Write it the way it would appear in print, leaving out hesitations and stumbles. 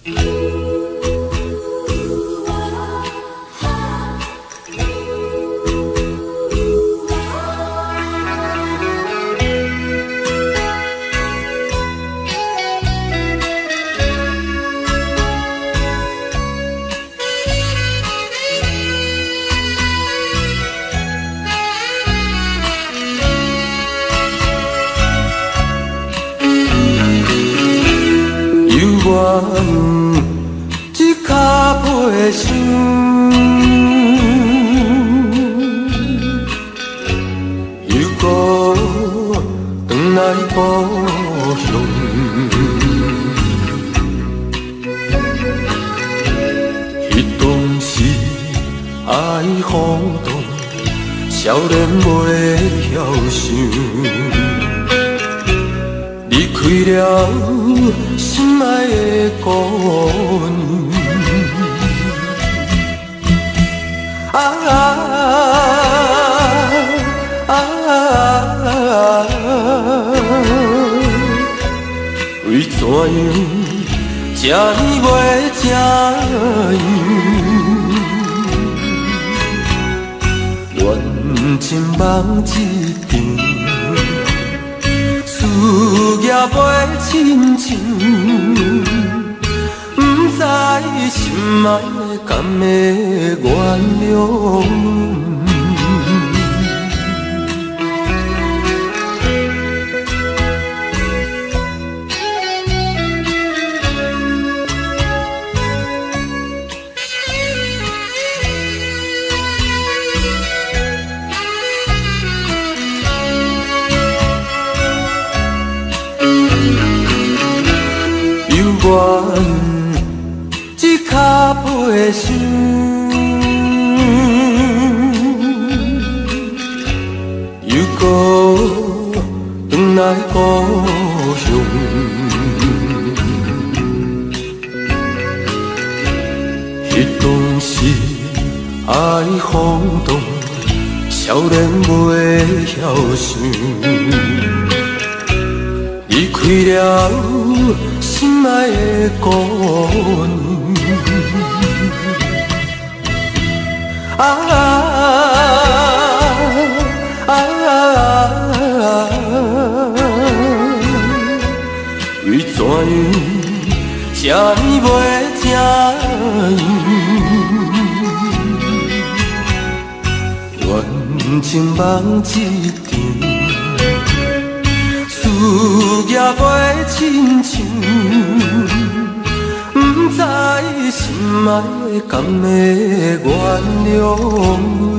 一脚背想，又搁转来故乡。迄当时爱轰动，少年袂晓想。离开了心爱的故乡，为怎样这呢袂这样？缘尽梦一场。事业袂亲像，不知心爱敢会原谅。愿一脚背想，又搁转来故乡。迄当时爱轰动，少年袂晓想，离开了心爱的故乡，为怎样这呢袂这样？缘尽梦一场。事业袂亲像，不知心爱敢会原谅。